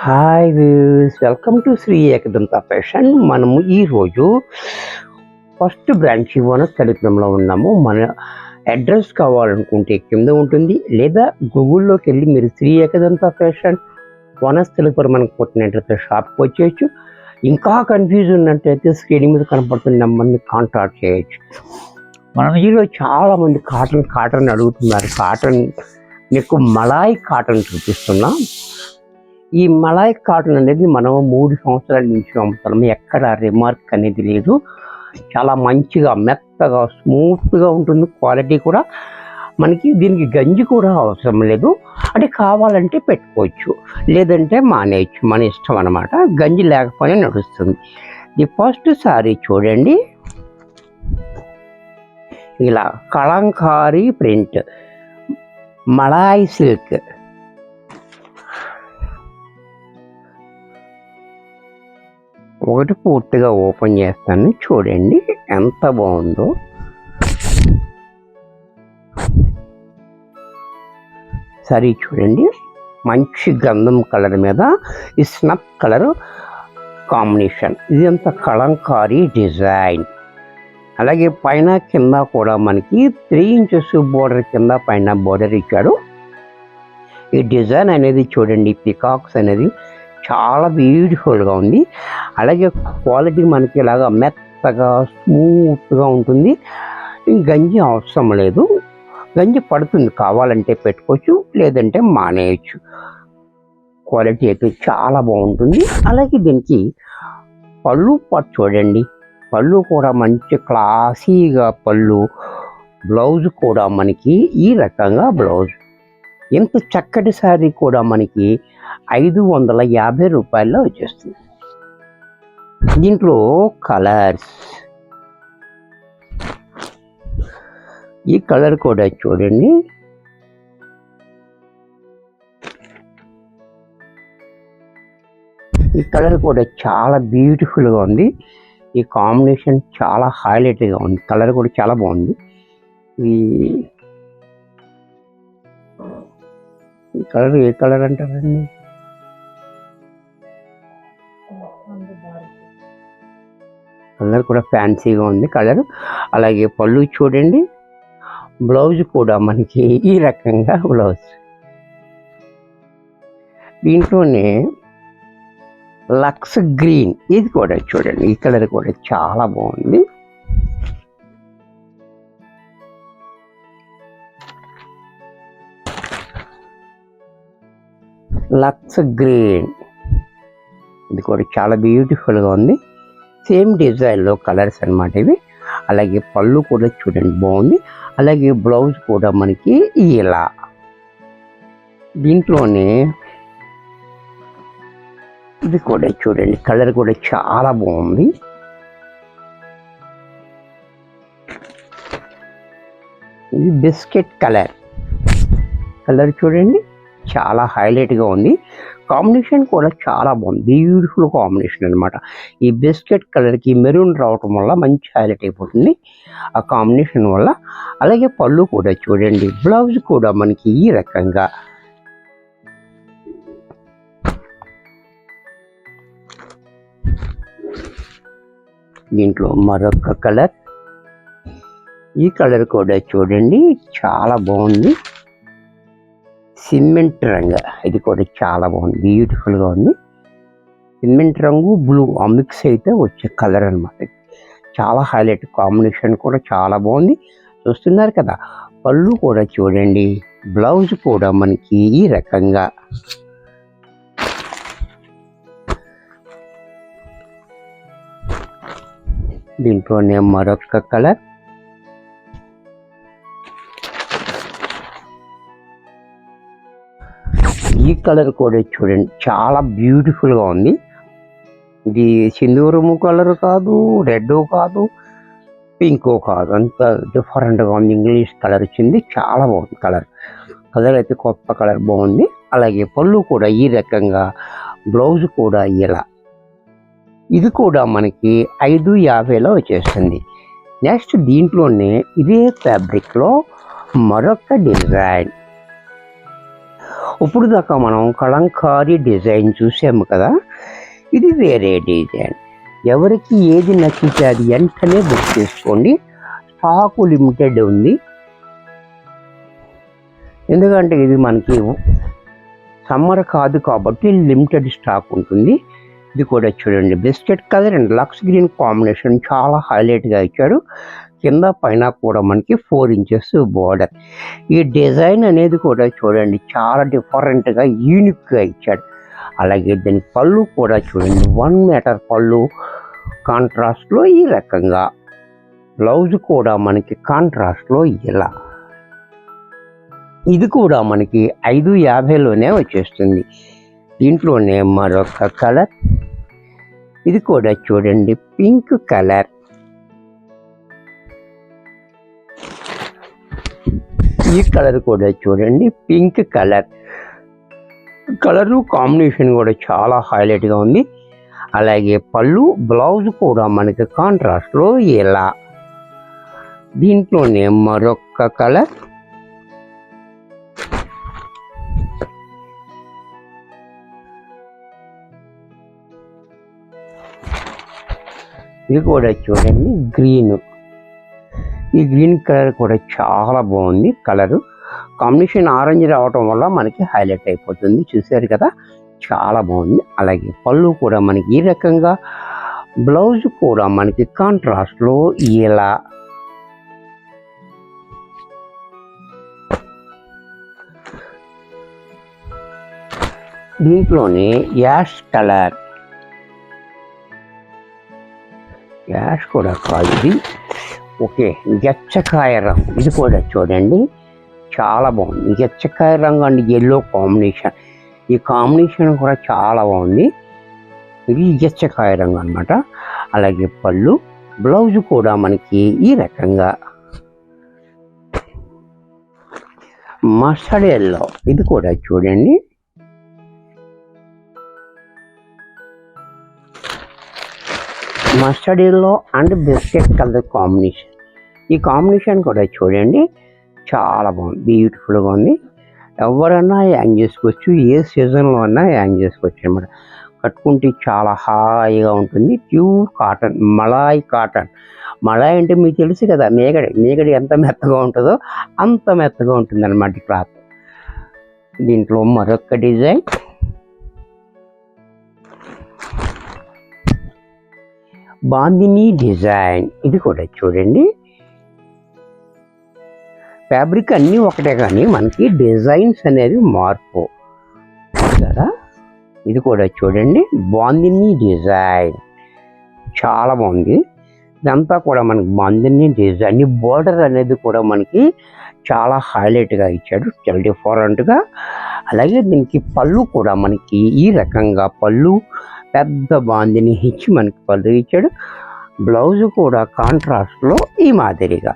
Hi views, welcome to Sri Ekadanta fashion. మనము ఈరోజు first branch వనస్ తలుపులో ఉన్నాము. మన అడ్రస్ కావాలనుకుంటే కింద ఉంటుంది, లేదా గూగుల్లోకి వెళ్ళి మీరు శ్రీ ఏకదంత ఫ్యాషన్ వనస్ తలుపురు మనకు కొట్టినట్లయితే షాప్కి వచ్చేయచ్చు. ఇంకా కన్ఫ్యూజ్ ఉన్నట్టయితే స్క్రీన్ మీద కనపడుతున్న నెంబర్ని కాంటాక్ట్ చేయొచ్చు. మనం ఈరోజు చాలామంది కాటన్ అడుగుతున్నారు. కాటన్ మీకు మలాయ్ కాటన్ చూపిస్తున్నాం. ఈ మలాయ్ కాటన్ అనేది మనం 3 సంవత్సరాల నుంచి అమ్ముతున్నాము. ఎక్కడ రిమార్క్ అనేది లేదు. చాలా మంచిగా మెత్తగా స్మూత్గా ఉంటుంది. క్వాలిటీ కూడా మనకి దీనికి గంజి కూడా అవసరం లేదు. అంటే కావాలంటే పెట్టుకోవచ్చు, లేదంటే మానేయచ్చు, మన ఇష్టం అన్నమాట. గంజి లేకపోయినా నడుస్తుంది. ఈ ఫస్ట్ సారీ చూడండి, ఇలా కలంకారీ ప్రింట్ మలాయ్ సిల్క్. ఒకటి పూర్తిగా ఓపెన్ చేస్తాను, చూడండి ఎంత బాగుందో. సరే చూడండి, మంచి గంధం కలర్ మీద ఈ స్నప్ కలర్ కాంబినేషన్. ఇది అంత కలంకారీ డిజైన్. అలాగే పైన కింద కూడా మనకి 3 ఇంచెస్ బోర్డర్ కింద పైన బోర్డర్ ఇచ్చాడు. ఈ డిజైన్ అనేది చూడండి, పికాక్స్ అనేది చాలా బ్యూటిఫుల్గా ఉంది. అలాగే క్వాలిటీ మనకి ఇలాగా మెత్తగా స్మూత్గా ఉంటుంది. గంజి అవసరం లేదు. గంజి పడుతుంది, కావాలంటే పెట్టుకోవచ్చు, లేదంటే మానేయచ్చు. క్వాలిటీ అయితే చాలా బాగుంటుంది. అలాగే దీనికి పళ్ళు పాటు చూడండి, పళ్ళు కూడా మంచి క్లాసీగా పళ్ళు. బ్లౌజ్ కూడా మనకి ఈ రకంగా బ్లౌజ్. ఇంత చక్కటి శారీ కూడా మనకి 550 రూపాయల్లో వచ్చేస్తుంది. దీంట్లో కలర్స్, ఈ కలర్ కూడా చూడండి, ఈ కలర్ కూడా చాలా బ్యూటిఫుల్గా ఉంది. ఈ కాంబినేషన్ చాలా హైలైట్గా ఉంది. కలర్ కూడా చాలా బాగుంది. ఈ కలర్ ఏ కలర్ అంటారండి? కలర్ కూడా ఫ్యాన్సీగా ఉంది కలర్. అలాగే పళ్ళు చూడండి, బ్లౌజ్ కూడా మనకి ఈ రకంగా బ్లౌజ్. దీంట్లోనే లక్స్ గ్రీన్, ఇది కూడా చూడండి, ఈ కలర్ కూడా చాలా బాగుంది. లక్స్ గ్రీన్, ఇది కూడా చాలా బ్యూటిఫుల్గా ఉంది. సేమ్ డిజైన్లో కలర్స్ అన్నమాట ఇవి. అలాగే పళ్ళు కూడా చూడండి బాగుంది. అలాగే బ్లౌజ్ కూడా మనకి ఇలా. దీంట్లోనే ఇది కూడా చూడండి, కలర్ కూడా చాలా బాగుంది. ఇది బిస్కెట్ కలర్. కలర్ చూడండి, చాలా హైలైట్గా ఉంది. కాంబినేషన్ కూడా చాలా బాగుంది, బ్యూటిఫుల్ కాంబినేషన్ అనమాట. ఈ బిస్కెట్ కలర్కి మెరూన్ రావటం వల్ల మంచి హైలైట్ అయిపోతుంది ఆ కాంబినేషన్ వల్ల. అలాగే పళ్ళు కూడా చూడండి, బ్లౌజ్ కూడా మనకి ఈ రకంగా. దీంట్లో మరొక కలర్, ఈ కలర్ కూడా చూడండి చాలా బాగుంది. సిమెంట్ రంగు, ఇది కూడా చాలా బాగుంది, బ్యూటిఫుల్గా ఉంది. సిమెంట్ రంగు బ్లూ ఆ మిక్స్ అయితే వచ్చే కలర్ అనమాట. చాలా హైలైట్, కాంబినేషన్ కూడా చాలా బాగుంది. చూస్తున్నారు కదా, పళ్ళు కూడా చూడండి, బ్లౌజ్ కూడా మనకి ఈ రకంగా. దీంట్లోనే మరొక కలర్, ఈ కలర్ కూడా చూడండి చాలా బ్యూటిఫుల్గా ఉంది. ఇది సింధూరము కలర్ కాదు, రెడ్ కాదు, పింక్ కాదు, అంత డిఫరెంట్గా ఉంది. ఇంగ్లీష్ కలర్ వచ్చింది, చాలా బాగుంది కలర్. కలర్ అయితే కొత్త కలర్ బాగుంది. అలాగే పళ్ళు కూడా ఈ రకంగా, బ్లౌజ్ కూడా ఇలా. ఇది కూడా మనకి 550లో వచ్చేస్తుంది. నెక్స్ట్ దీంట్లోనే ఇదే ఫ్యాబ్రిక్లో మరొక డిజైన్. ఇప్పుడు దాకా మనం కలంకారీ డిజైన్ చూసాము కదా, ఇది వేరే డిజైన్. ఎవరికి ఏది నచ్చితే అది వెంటనే బుక్ చేసుకోండి. స్టాకు లిమిటెడ్ ఉంది, ఎందుకంటే ఇది మనకి సమ్మర్ కాదు కాబట్టి లిమిటెడ్ స్టాక్ ఉంటుంది. ఇది కూడా చూడండి, biscuit colour and lux green combination చాలా హైలైట్గా ఇచ్చాడు. కింద పైన కూడా మనకి 4 ఇంచెస్ బోర్డర్. ఈ డిజైన్ అనేది కూడా చూడండి చాలా డిఫరెంట్గా యూనిక్గా ఇచ్చాడు. అలాగే దీని పళ్ళు కూడా చూడండి, 1 మీటర్ పళ్ళు కాంట్రాస్ట్లో ఈ రకంగా. బ్లౌజ్ కూడా మనకి కాంట్రాస్ట్లో ఇలా. ఇది కూడా మనకి 550లోనే వచ్చేస్తుంది. దీంట్లోనే మరొక కలర్, ఇది కూడా చూడండి పింక్ కలర్. ఈ కలర్ కూడా చూడండి పింక్ కలర్. కలరు కాంబినేషన్ కూడా చాలా హైలైట్గా ఉంది. అలాగే పళ్ళు, బ్లౌజ్ కూడా మనకి కాంట్రాస్ట్లో ఇలా. దీంట్లోనే మరొక కలర్, ఇది కూడా చూడండి గ్రీన్. ఈ గ్రీన్ కలర్ కూడా చాలా బాగుంది. కలరు కాంబినేషన్ ఆరెంజ్ రావటం వల్ల మనకి హైలైట్ అయిపోతుంది. చూసారు కదా, చాలా బాగుంది. అలాగే పళ్ళు కూడా మనకి ఈ రకంగా, బ్లౌజ్ కూడా మనకి కాంట్రాస్ట్లో ఇలా. దీంట్లోనే యాష్ కలర్, యాష్ కూడా కాదు ఇది, ఓకే గచ్చకాయ రంగు. ఇది కూడా చూడండి చాలా బాగుంది. గచ్చకాయ రంగు అండ్ ఎల్లో కాంబినేషన్, ఈ కాంబినేషన్ కూడా చాలా బాగుంది. ఇది గచ్చకాయ రంగు అనమాట. అలాగే పళ్ళు, బ్లౌజ్ కూడా మనకి ఈ రకంగా మస్టర్డ్ ఎల్లో. ఇది కూడా చూడండి mustard yellow and biscuit colour combination. ఈ కాంబినేషన్ కూడా చూడండి చాలా బాగుంది, బ్యూటిఫుల్గా ఉంది. ఎవరన్నా యాంగ్ చేసుకోవచ్చు, ఏ సీజన్లో అన్నా యాంగ్ చేసుకోవచ్చు అనమాట. కట్టుకుంటే చాలా హాయిగా ఉంటుంది. Pure cotton, Malay cotton. Malay అంటే మీకు తెలుసు కదా, మేగడి ఎంత మెత్తగా ఉంటుందో అంత మెత్తగా ఉంటుంది అనమాట క్లాత్. దీంట్లో మరొక డిజైన్, బాందిని డిజైన్. ఇది కూడా చూడండి, ఫ్యాబ్రిక్ అన్నీ ఒకటే కానీ మనకి డిజైన్స్ అనేది మార్పు కదా. ఇది కూడా చూడండి బాందిని డిజైన్, చాలా బాగుంది. ఇదంతా కూడా మనకి బాందిని డిజైన్. ఈ బోర్డర్ అనేది కూడా మనకి చాలా హైలైట్గా ఇచ్చాడు, చాలా డిఫరెంట్గా. అలాగే దీనికి పళ్ళు కూడా మనకి ఈ రకంగా పళ్ళు, పెద్ద బాందిని ఇచ్చి మనకి పళ్ళు ఇచ్చాడు. బ్లౌజ్ కూడా కాంట్రాస్ట్లో ఈ మాదిరిగా.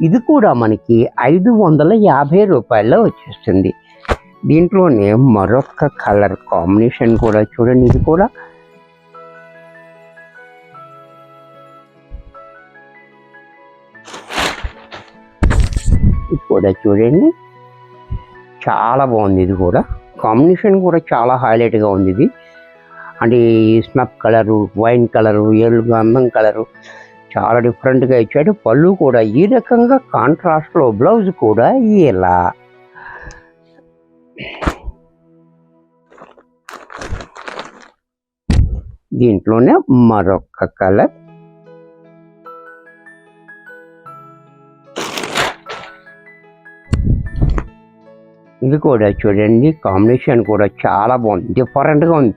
ఇది కూడా మనకి 550 రూపాయల్లో వచ్చేస్తుంది. దీంట్లోనే మరొక కలర్ కాంబినేషన్ కూడా చూడండి, ఇది కూడా చూడండి చాలా బాగుంది. ఇది కూడా కాంబినేషన్ కూడా చాలా హైలైట్గా ఉంది. ఇది అంటే స్నఫ్ కలరు, వైన్ కలరు, ఎల్లు గంధం కలరు చాలా డిఫరెంట్గా ఇచ్చాడు. పళ్ళు కూడా ఈ రకంగా కాంట్రాస్ట్లో, బ్లౌజ్ కూడా ఇలా. దీంట్లోనే మరొక కలర్, ఇది కూడా చూడండి కాంబినేషన్ కూడా చాలా బాగుంది, డిఫరెంట్గా ఉంది.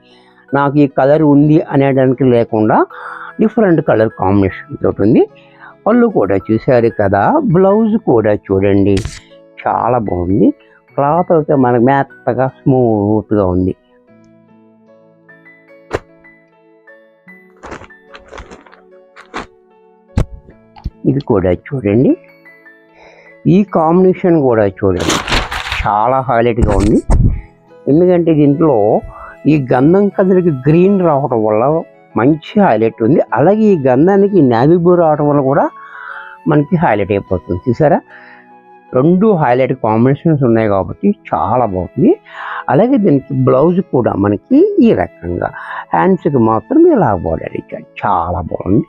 నాకు ఈ కలర్ ఉంది అనేదానికి లేకుండా డిఫరెంట్ కలర్ కాంబినేషన్ తోటి ఉంది. పళ్ళు కూడా చూశారు కదా, బ్లౌజ్ కూడా చూడండి చాలా బాగుంది. క్లాత్ అయితే మనకు మెత్తగా స్మూత్గా ఉంది. ఇది కూడా చూడండి, ఈ కాంబినేషన్ కూడా చూడండి చాలా హైలైట్గా ఉంది. ఎందుకంటే దీంట్లో ఈ గంధం కలర్కి గ్రీన్ రావడం వల్ల మంచి హైలైట్ ఉంది. అలాగే ఈ గంధానికి నేవీ బ్లూ రావడం వల్ల కూడా మనకి హైలైట్ అయిపోతుంది. చూసారా, రెండు హైలైట్ కాంబినేషన్స్ ఉన్నాయి కాబట్టి చాలా బాగుంది. అలాగే దీనికి బ్లౌజ్ కూడా మనకి ఈ రకంగా హ్యాండ్స్కి మాత్రం ఇలా బార్డర్ ఇచ్చాడు, చాలా బాగుంది.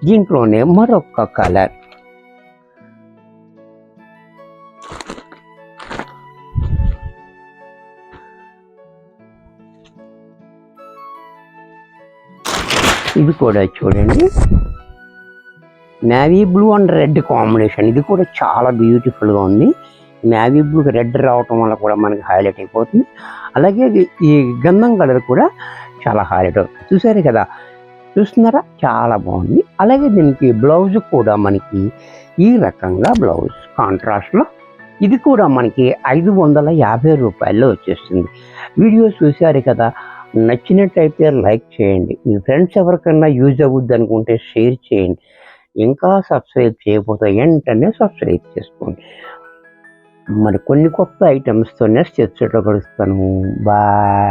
దీంట్లోనే మరొక కలర్, ఇది కూడా చూడండి, navy blue and red combination. ఇది కూడా చాలా బ్యూటిఫుల్గా ఉంది. నేవీ బ్లూకి రెడ్ రావటం వల్ల కూడా మనకి హైలైట్ అయిపోతుంది. అలాగే ఈ గంధం కలర్ కూడా చాలా హైలైట్ అవుతుంది. చూసారు కదా, చూస్తున్నారా, చాలా బాగుంది. అలాగే దీనికి బ్లౌజ్ కూడా మనకి ఈ రకంగా బ్లౌజ్ కాంట్రాస్ట్లో, ఇది కూడా మనకి 550 రూపాయల్లో వచ్చేస్తుంది. వీడియో చూసారు కదా, నచ్చినట్టయితే లైక్ చేయండి. మీ ఫ్రెండ్స్ ఎవరికైనా యూజ్ అవుద్ది అనుకుంటే షేర్ చేయండి. ఇంకా సబ్స్క్రైబ్ చేయకపోతే వెంటనే సబ్స్క్రైబ్ చేసుకోండి. మరి కొన్ని కొత్త ఐటమ్స్తో నెక్స్ట్ ఎపిసోడ్లో కలుస్తాను. బాయ్.